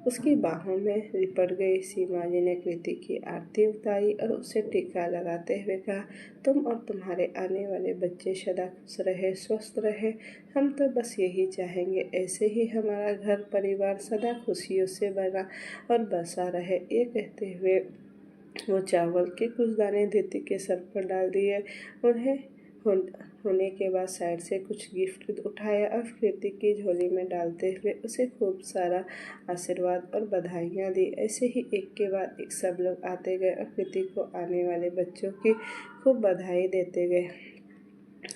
उसकी बाहों में लिपट गई। सीमा जी ने कृति की आरती उतारी और उसे टीका लगाते हुए कहा, तुम और तुम्हारे आने वाले बच्चे सदा खुश रहे, स्वस्थ रहे। हम तो बस यही चाहेंगे, ऐसे ही हमारा घर परिवार सदा खुशियों से बना और बसा रहे। ये कहते हुए वो चावल के कुछ दाने धृति के सर पर डाल दिए। उन्हें होने के बाद साइड से कुछ गिफ्ट उठाया और कृति की झोली में डालते हुए उसे खूब सारा आशीर्वाद और बधाइयाँ दी। ऐसे ही एक के बाद एक सब लोग आते गए और कृति को आने वाले बच्चों की खूब बधाई देते गए।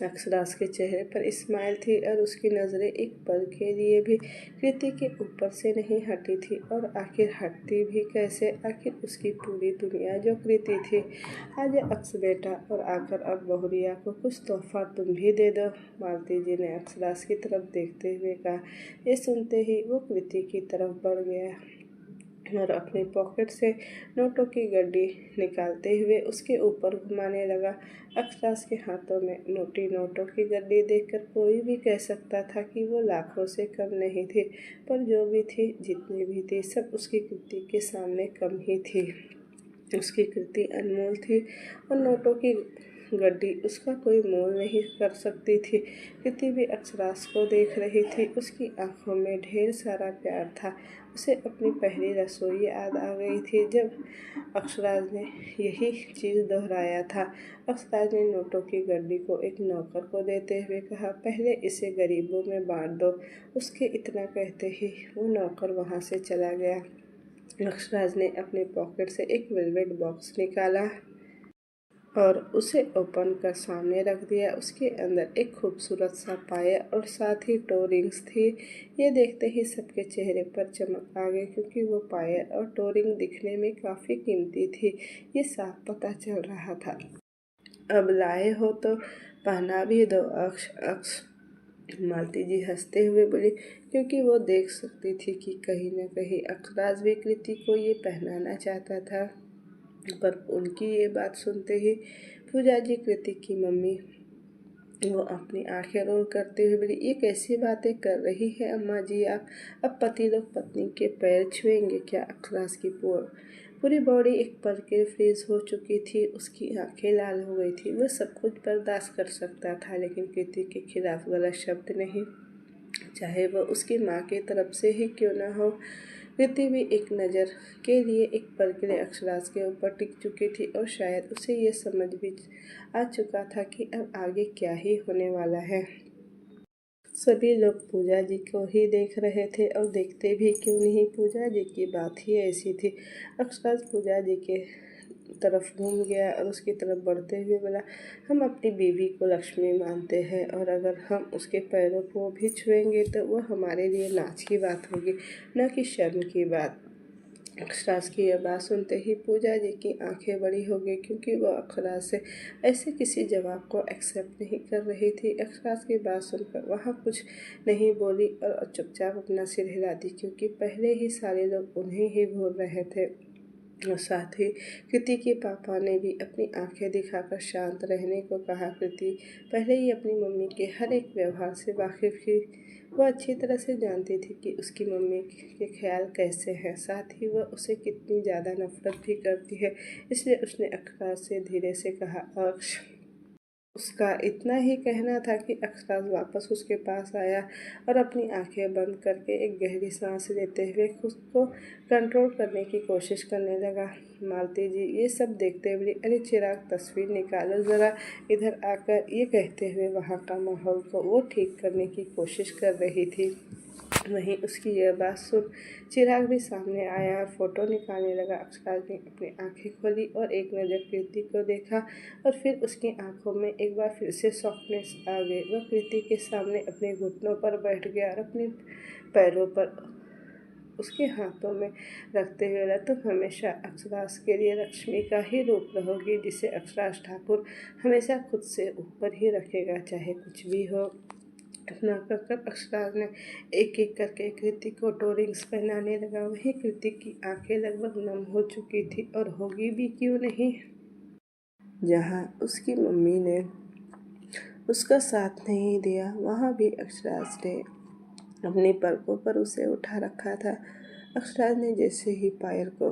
अक्षराज के चेहरे पर स्माइल थी और उसकी नज़रें एक पल के लिए भी कृति के ऊपर से नहीं हटी थी। और आखिर हटती भी कैसे, आखिर उसकी पूरी दुनिया जो कृति थी। आज अक्स बेटा, और आकर अब बहुरिया को कुछ तोहफा तुम भी दे दो, मालती जी ने अक्षराज की तरफ देखते हुए कहा। ये सुनते ही वो कृति की तरफ बढ़ गया और अपनी पॉकेट से नोटों की गड्डी निकालते हुए उसके ऊपर घुमाने लगा। अक्षराज के हाथों में मोटी नोटों की गड्डी देखकर कोई भी कह सकता था कि वो लाखों से कम नहीं थी, पर जो भी थी, जितनी भी थी, सब उसकी कृति के सामने कम ही थी। उसकी कृति अनमोल थी और नोटों की गड्डी उसका कोई मोल नहीं कर सकती थी। कृति भी अक्षराज को देख रही थी। उसकी आंखों में ढेर सारा प्यार था। उसे अपनी पहली रसोई याद आ गई थी जब अक्षराज ने यही चीज़ दोहराया था। अक्षराज ने नोटों की गड्डी को एक नौकर को देते हुए कहा, पहले इसे गरीबों में बांट दो। उसके इतना कहते ही वो नौकर वहाँ से चला गया। अक्षराज ने अपने पॉकेट से एक वेलवेट बॉक्स निकाला और उसे ओपन कर सामने रख दिया। उसके अंदर एक खूबसूरत सा पायल और साथ ही टो रिंग्स थी। ये देखते ही सबके चेहरे पर चमक आ गई, क्योंकि वो पायल और टो रिंग दिखने में काफ़ी कीमती थी। ये साफ पता चल रहा था। अब लाए हो तो पहना भी दो। अक्ष अक्ष मालती जी हंसते हुए बोली, क्योंकि वो देख सकती थी कि कहीं न कहीं अक्षराज भी कृति को ये पहनाना चाहता था। पर उनकी ये बात सुनते ही पूजा जी, कृति की मम्मी, वो अपनी आंखें रोल करते हुए बोली, ये कैसी बातें कर रही है अम्मा जी आप? अब पति लोग पत्नी के पैर छुएंगे क्या? अक्षराज की पूरी बॉडी एक पल के फ्रीज हो चुकी थी। उसकी आंखें लाल हो गई थी। वह सब कुछ बर्दाश्त कर सकता था, लेकिन कृति के खिलाफ गलत शब्द नहीं, चाहे वह उसकी माँ की तरफ से ही क्यों न हो। कृति भी एक नज़र के लिए, एक पल के लिए अक्षराज के ऊपर टिक चुकी थी और शायद उसे ये समझ भी आ चुका था कि अब आगे क्या ही होने वाला है। सभी लोग पूजा जी को ही देख रहे थे और देखते भी क्यों नहीं, पूजा जी की बात ही ऐसी थी। अक्षराज पूजा जी के तरफ घूम गया और उसकी तरफ बढ़ते हुए बोला, हम अपनी बीवी को लक्ष्मी मानते हैं और अगर हम उसके पैरों को भी छुएंगे तो वह हमारे लिए नाच की बात होगी, न कि शर्म की बात। अक्षराज की यह बात सुनते ही पूजा जी की आंखें बड़ी हो गई, क्योंकि वह अक्षराज से ऐसे किसी जवाब को एक्सेप्ट नहीं कर रही थी। अक्षराज की बात सुनकर वहाँ कुछ नहीं बोली और चुपचाप अपना सिर हिला दी, क्योंकि पहले ही सारे लोग उन्हें ही भूल रहे थे। और साथ ही कृति के पापा ने भी अपनी आंखें दिखाकर शांत रहने को कहा। कृति पहले ही अपनी मम्मी के हर एक व्यवहार से वाकिफ थी। वह अच्छी तरह से जानती थी कि उसकी मम्मी के ख्याल कैसे हैं, साथ ही वह उसे कितनी ज़्यादा नफरत भी करती है। इसलिए उसने अक्षराज से धीरे से कहा, अक्ष। उसका इतना ही कहना था कि अक्षराज वापस उसके पास आया और अपनी आंखें बंद करके एक गहरी सांस लेते हुए खुद को कंट्रोल करने की कोशिश करने लगा। मालती जी ये सब देखते हुए, अरे चिराग तस्वीर निकालो ज़रा इधर आकर, ये कहते हुए वहाँ का माहौल को वो ठीक करने की कोशिश कर रही थी। वहीं उसकी यह बात सुन चिराग भी सामने आया और फोटो निकालने लगा। अक्षराज ने अपनी आंखें खोली और एक नज़र कृति को देखा और फिर उसकी आंखों में एक बार फिर से सॉफ्टनेस आ गई। वह कृति के सामने अपने घुटनों पर बैठ गया और अपने पैरों पर उसके हाथों में रखते हुए बोला, तुम हमेशा अक्षराज के लिए लक्ष्मी का ही रूप रहोगी, जिसे अक्षराज ठाकुर हमेशा खुद से ऊपर ही रखेगा, चाहे कुछ भी हो। इतना कहकर अक्षराज ने एक एक करके कृति को टो रिंग्स पहनाने लगा। वहीं कृति की आंखें लगभग नम हो चुकी थी, और होगी भी क्यों नहीं। जहाँ उसकी मम्मी ने उसका साथ नहीं दिया, वहाँ भी अक्षराज ने अपनी पलकों पर उसे उठा रखा था। अक्षराज ने जैसे ही पायल को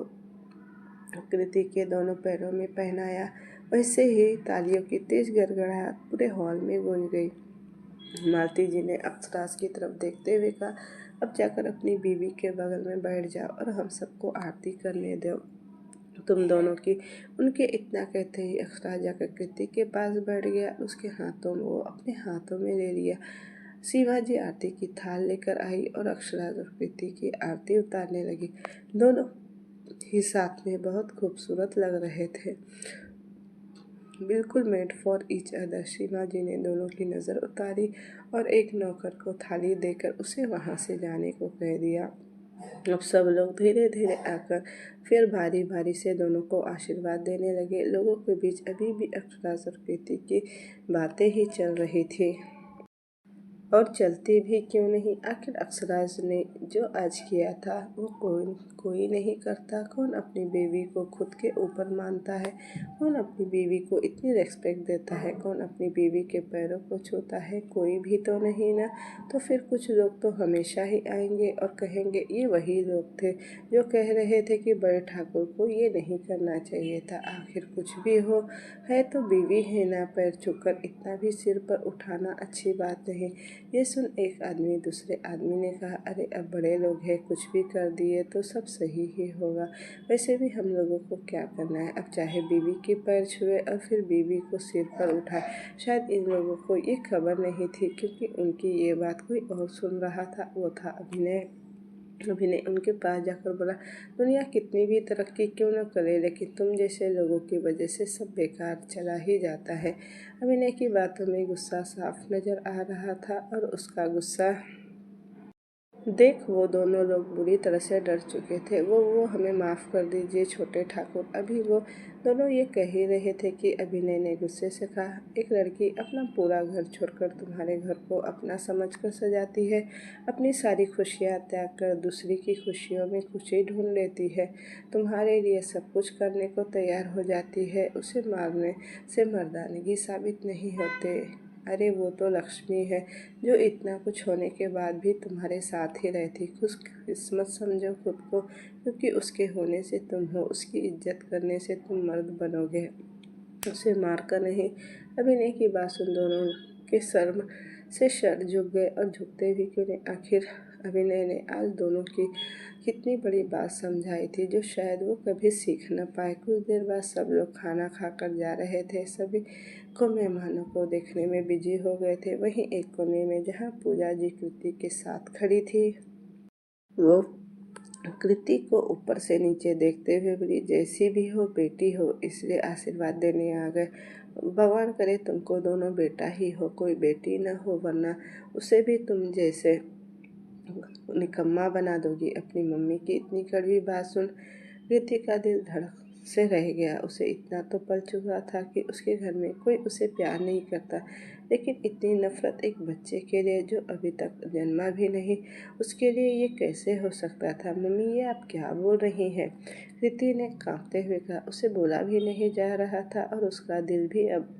कृति के दोनों पैरों में पहनाया, वैसे ही तालियों की तेज गड़गड़ाहट पूरे हॉल में गूंज गई। मालती जी ने अक्षराज की तरफ देखते हुए कहा, अब जाकर अपनी बीवी के बगल में बैठ जाओ और हम सबको आरती करने दो तुम दोनों की। उनके इतना कहते ही अक्षराज जाकर कृति के पास बैठ गया। उसके हाथों में वो अपने हाथों में ले लिया। शिवाजी आरती की थाल लेकर आई और अक्षराज और कृति की आरती उतारने लगी। दोनों ही साथ में बहुत खूबसूरत लग रहे थे, बिल्कुल made for each other. Shivaji ने दोनों की नज़र उतारी और एक नौकर को थाली देकर उसे वहाँ से जाने को कह दिया। अब सब लोग धीरे धीरे आकर फिर भारी भारी से दोनों को आशीर्वाद देने लगे। लोगों के बीच अभी भी अक्षराज और कृति की बातें ही चल रही थी, और चलती भी क्यों नहीं। आखिर अक्षराज ने जो आज किया था वो कोई नहीं करता। कौन अपनी बीवी को खुद के ऊपर मानता है? कौन अपनी बीवी को इतनी रिस्पेक्ट देता है? कौन अपनी बीवी के पैरों को छूता है? कोई भी तो नहीं ना। तो फिर कुछ लोग तो हमेशा ही आएंगे और कहेंगे ये वही लोग थे जो कह रहे थे कि बड़े ठाकुर को ये नहीं करना चाहिए था। आखिर कुछ भी हो, है तो बीवी है ना, पैर छूकर इतना भी सिर पर उठाना अच्छी बात नहीं। ये सुन एक आदमी दूसरे आदमी ने कहा, अरे अब बड़े लोग हैं, कुछ भी कर दिए तो सब सही ही होगा। वैसे भी हम लोगों को क्या करना है, अब चाहे बीवी के पैर छुए और फिर बीवी को सिर पर उठाए। शायद इन लोगों को ये खबर नहीं थी, क्योंकि उनकी ये बात कोई और सुन रहा था। वो था अभिनय। अभिनय उनके पास जाकर बोला, दुनिया कितनी भी तरक्की क्यों न करे, लेकिन तुम जैसे लोगों की वजह से सब बेकार चला ही जाता है। अभिनय की बातों में गुस्सा साफ नजर आ रहा था, और उसका गुस्सा देख वो दोनों लोग बुरी तरह से डर चुके थे। वो हमें माफ़ कर दीजिए छोटे ठाकुर। अभी वो दोनों ये कह ही रहे थे कि अभिनय ने गुस्से से कहा, एक लड़की अपना पूरा घर छोड़कर तुम्हारे घर को अपना समझकर सजाती है, अपनी सारी खुशियाँ त्याग कर दूसरी की खुशियों में खुशी ढूंढ लेती है, तुम्हारे लिए सब कुछ करने को तैयार हो जाती है, उसे मारने से मर्दानगी साबित नहीं होते। अरे वो तो लक्ष्मी है जो इतना कुछ होने के बाद भी तुम्हारे साथ ही रहती। खुशकिस्मत समझो खुद को, क्योंकि उसके होने से तुम हो, उसकी इज्जत करने से तुम मर्द बनोगे, उसे मार कर नहीं। अभिनय की बात सुन दोनों के शर्म से सर झुक गए, और झुकते भी क्यों नहीं, आखिर अभिनय ने आज दोनों की कितनी बड़ी बात समझाई थी जो शायद वो कभी सीख न पाए। कुछ देर बाद सब लोग खाना खाकर जा रहे थे। सभी को मेहमानों को देखने में बिजी हो गए थे। वहीं एक कोने में जहाँ पूजा जी कृति के साथ खड़ी थी, वो कृति को ऊपर से नीचे देखते हुए बोली, जैसी भी हो बेटी हो, इसलिए आशीर्वाद देने आ गए। भगवान करे तुमको दोनों बेटा ही हो, कोई बेटी न हो, वरना उसे भी तुम जैसे निकम्मा बना दोगी। अपनी मम्मी की इतनी कड़वी बात सुन कृति का दिल धड़क से रह गया। उसे इतना तो पल चुका था कि उसके घर में कोई उसे प्यार नहीं करता, लेकिन इतनी नफरत एक बच्चे के लिए जो अभी तक जन्मा भी नहीं, उसके लिए ये कैसे हो सकता था। मम्मी ये आप क्या बोल रही हैं? कृति ने कांपते हुए कहा। उसे बोला भी नहीं जा रहा था, और उसका दिल भी अब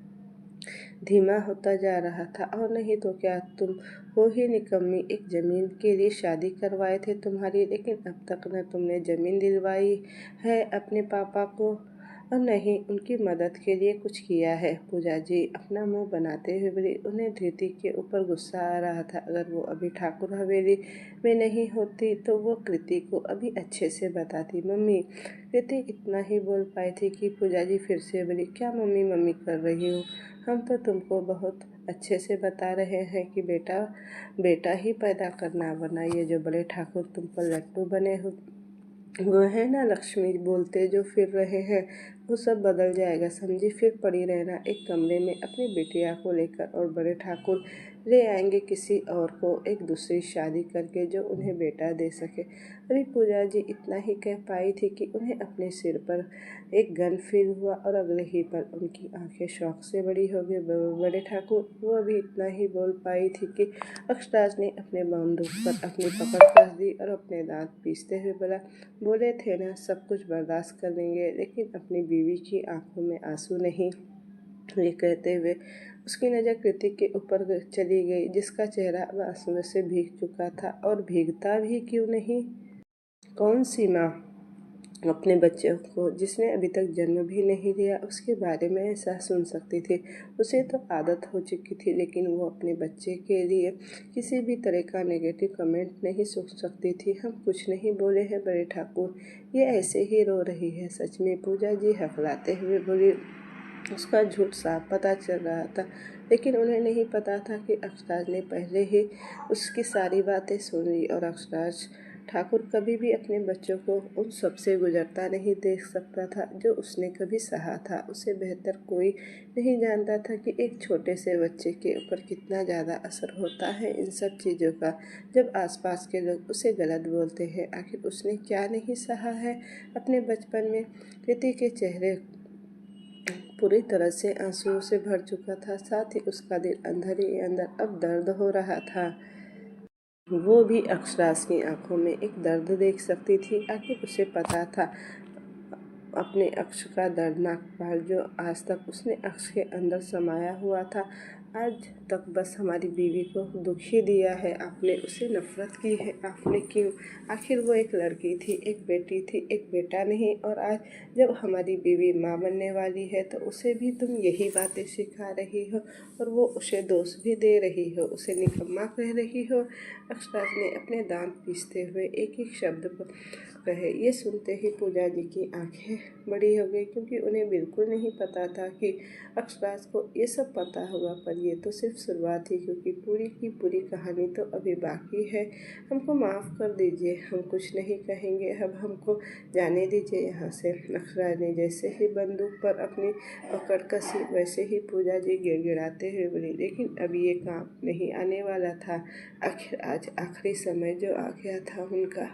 धीमा होता जा रहा था। और नहीं तो क्या, तुम हो ही निकम्मी। एक ज़मीन के लिए शादी करवाए थे तुम्हारी, लेकिन अब तक न तुमने ज़मीन दिलवाई है अपने पापा को, और नहीं उनकी मदद के लिए कुछ किया है। पूजा जी अपना मुंह बनाते हुए बोली। उन्हें धृति के ऊपर गुस्सा आ रहा था। अगर वो अभी ठाकुर हवेली में नहीं होती तो वो कृति को अभी अच्छे से बताती। मम्मी, कृति इतना ही बोल पाई थी कि पूजा जी फिर से बोली, क्या मम्मी मम्मी कर रही हो? हम तो तुमको बहुत अच्छे से बता रहे हैं कि बेटा बेटा ही पैदा करना, वरना ये जो बड़े ठाकुर तुम पर लट्टू बने हो वो है ना, लक्ष्मी बोलते जो फिर रहे हैं, वो सब बदल जाएगा। समझी? फिर पड़ी रहना एक कमरे में अपनी बिटिया को लेकर, और बड़े ठाकुर ले आएंगे किसी और को, एक दूसरी शादी करके जो उन्हें बेटा दे सके। अभी पूजा जी इतना ही कह पाई थी कि उन्हें अपने सिर पर एक गन फील हुआ, और अगले ही पल उनकी आंखें शौक से बड़ी हो गई। बड़े ठाकुर वो अभी इतना ही बोल पाई थी कि अक्षराज ने अपने बंदूक पर अपनी पकड़ कस दी, और अपने दांत पीसते हुए बोला, बोले थे ना सब कुछ बर्दाश्त कर लेंगे, लेकिन अपनी बीवी की आंखों में आंसू नहीं। ये कहते हुए उसकी नज़र कृति के ऊपर चली गई, जिसका चेहरा अब आंसुओं से भीग चुका था। और भीगता भी क्यों नहीं? कौन सी माँ अपने बच्चों को, जिसने अभी तक जन्म भी नहीं लिया, उसके बारे में ऐसा सुन सकती थी? उसे तो आदत हो चुकी थी, लेकिन वो अपने बच्चे के लिए किसी भी तरह का नेगेटिव कमेंट नहीं सुन सकती थी। हम कुछ नहीं बोले हैं बड़े ठाकुर, ये ऐसे ही रो रही है। सच में? पूजा जी हकलाते हुए बोली। उसका झूठ साफ पता चल रहा था, लेकिन उन्हें नहीं पता था कि अक्षराज ने पहले ही उसकी सारी बातें सुन ली, और अक्षराज ठाकुर कभी भी अपने बच्चों को उन सब से गुजरता नहीं देख सकता था जो उसने कभी सहा था। उसे बेहतर कोई नहीं जानता था कि एक छोटे से बच्चे के ऊपर कितना ज़्यादा असर होता है इन सब चीज़ों का, जब आसपास के लोग उसे गलत बोलते हैं। आखिर उसने क्या नहीं सहा है अपने बचपन में? कृति के चेहरे पूरी तरह से आंसुओं से भर चुका था, साथ ही उसका दिल अंदर ही अंदर अब दर्द हो रहा था। वो भी अक्षराज की आंखों में एक दर्द देख सकती थी। आखिर उसे पता था अपने अक्ष का दर्दनाक पल, जो आज तक उसने अक्ष के अंदर समाया हुआ था। आज तक बस हमारी बीवी को दुख ही दिया है, आपने उसे नफरत की है, आपने क्यों? आखिर वो एक लड़की थी, एक बेटी थी, एक बेटा नहीं। और आज जब हमारी बीवी माँ बनने वाली है तो उसे भी तुम यही बातें सिखा रही हो और वो उसे दोष भी दे रही हो, उसे निकम्मा कह रही हो। अक्षराज ने अपने दांत पीसते हुए एक एक शब्द पर कहे। ये सुनते ही पूजा जी की आंखें बड़ी हो गई, क्योंकि उन्हें बिल्कुल नहीं पता था कि अक्षराज को ये सब पता होगा। पर ये तो सिर्फ शुरुआत ही, क्योंकि पूरी की पूरी कहानी तो अभी बाकी है। हमको माफ़ कर दीजिए, हम कुछ नहीं कहेंगे, अब हमको जाने दीजिए यहाँ से। अक्षराज ने जैसे ही बंदूक पर अपनी पकड़ कसी, वैसे ही पूजा जी गिड़गिड़ाते हुए बोली, लेकिन अब ये काम नहीं आने वाला था। आखिर आज आखिरी समय जो आ गया था उनका।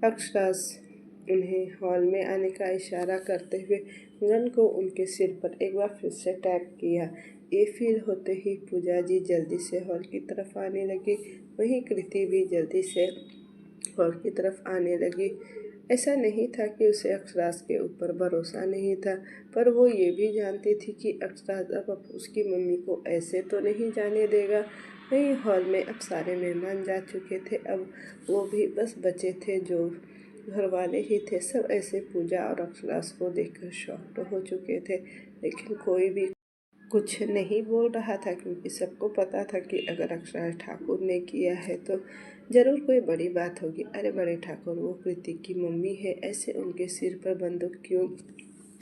अक्षराज उन्हें हॉल में आने का इशारा करते हुए गन को उनके सिर पर एक बार फिर से टैप किया। ये फील होते ही पूजा जी जल्दी से हॉल की तरफ आने लगी। वहीं कृति भी जल्दी से हॉल की तरफ आने लगी। ऐसा नहीं था कि उसे अक्षराज के ऊपर भरोसा नहीं था, पर वो ये भी जानती थी कि अक्षराज अब उसकी मम्मी को ऐसे तो नहीं जाने देगा। वहीं हॉल में अब सारे मेहमान जा चुके थे, अब वो भी बस बचे थे जो घर वाले ही थे। सब ऐसे पूजा और अक्षराज को देखकर शॉक्ड हो चुके थे, लेकिन कोई भी कुछ नहीं बोल रहा था, क्योंकि सबको पता था कि अगर अक्षराज ठाकुर ने किया है तो ज़रूर कोई बड़ी बात होगी। अरे बड़े ठाकुर, वो कृति की मम्मी है, ऐसे उनके सिर पर बंदूक क्यों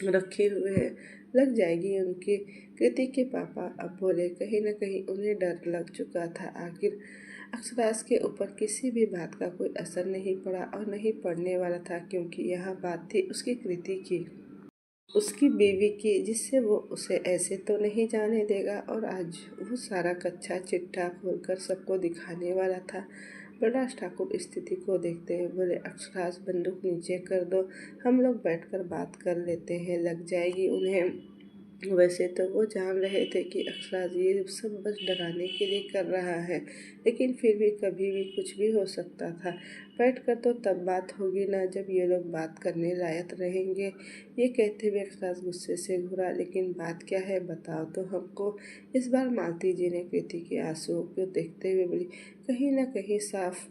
रखे हुए हैं? लग जाएगी उनकी। कृति के पापा अब बोले। कहीं न कहीं उन्हें डर लग चुका था। आखिर अक्षराज के ऊपर किसी भी बात का कोई असर नहीं पड़ा और नहीं पड़ने वाला था, क्योंकि यह बात थी उसकी कृति की, उसकी बीवी की, जिससे वो उसे ऐसे तो नहीं जाने देगा। और आज वो सारा कच्चा चिट्ठा खोलकर सबको दिखाने वाला था। प्रकाश ठाकुर स्थिति को देखते हुए बोले, अक्षराज बंदूक नीचे कर दो, हम लोग बैठकर बात कर लेते हैं, लग जाएगी उन्हें। वैसे तो वो जान रहे थे कि अक्षराज ये सब बस डराने के लिए कर रहा है, लेकिन फिर भी कभी भी कुछ भी हो सकता था। बैठकर तो तब बात होगी ना जब ये लोग बात करने लायक रहेंगे। ये कहते हुए अक्षराज गुस्से से घूरा, लेकिन बात क्या है बताओ तो हमको। इस बार मालती जी ने कृति के आंसुओं को देखते हुए बोली। कहीं ना कहीं साफ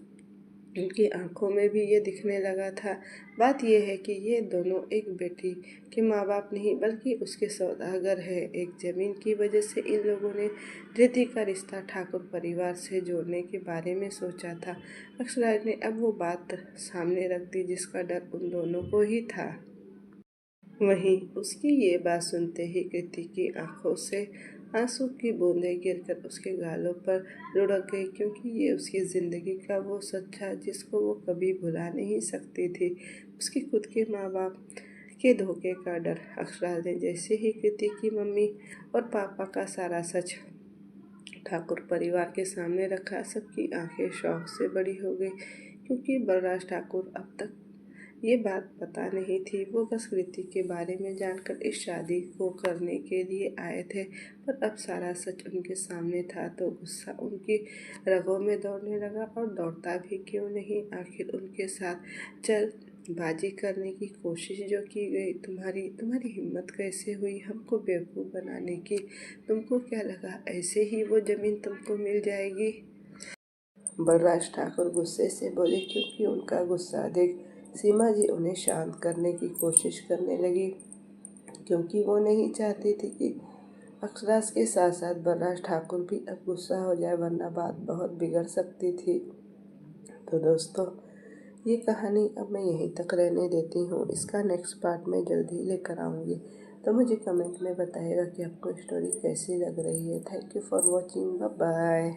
उनकी आंखों में भी ये दिखने लगा था। बात यह है कि ये दोनों एक बेटी के माँ बाप नहीं, बल्कि उसके सौदागर है। एक ज़मीन की वजह से इन लोगों ने धृति का रिश्ता ठाकुर परिवार से जोड़ने के बारे में सोचा था। अक्षराज ने अब वो बात सामने रख दी जिसका डर उन दोनों को ही था। वहीं उसकी ये बात सुनते ही कृति की आंखों से आंसू की बूंदें गिरकर उसके गालों पर लुढ़क गई, क्योंकि ये उसकी ज़िंदगी का वो सच था जिसको वो कभी भुला नहीं सकती थी। उसके खुद के माँ बाप के धोखे का डर। अक्षराज ने जैसे ही कृति की मम्मी और पापा का सारा सच ठाकुर परिवार के सामने रखा, सबकी आंखें शौक से बड़ी हो गई, क्योंकि बलराज ठाकुर अब तक ये बात पता नहीं थी। वो बस कृति के बारे में जानकर इस शादी को करने के लिए आए थे, पर अब सारा सच उनके सामने था तो गुस्सा उनकी रगों में दौड़ने लगा। और दौड़ता भी क्यों नहीं, आखिर उनके साथ चल बाजी करने की कोशिश जो की गई। तुम्हारी हिम्मत कैसे हुई हमको बेवकूफ़ बनाने की? तुमको क्या लगा ऐसे ही वो ज़मीन तुमको मिल जाएगी? बलराज ठाकुर गुस्से से बोले, क्योंकि उनका गुस्सा देख सीमा जी उन्हें शांत करने की कोशिश करने लगी, क्योंकि वो नहीं चाहती थी कि अक्षराज के साथ साथ बलराज ठाकुर भी अब गुस्सा हो जाए, वरना बात बहुत बिगड़ सकती थी। तो दोस्तों, ये कहानी अब मैं यहीं तक रहने देती हूँ। इसका नेक्स्ट पार्ट मैं जल्दी लेकर आऊँगी। तो मुझे कमेंट में बताइएगा कि आपको स्टोरी कैसी लग रही है। Thank you for watching. Bye bye.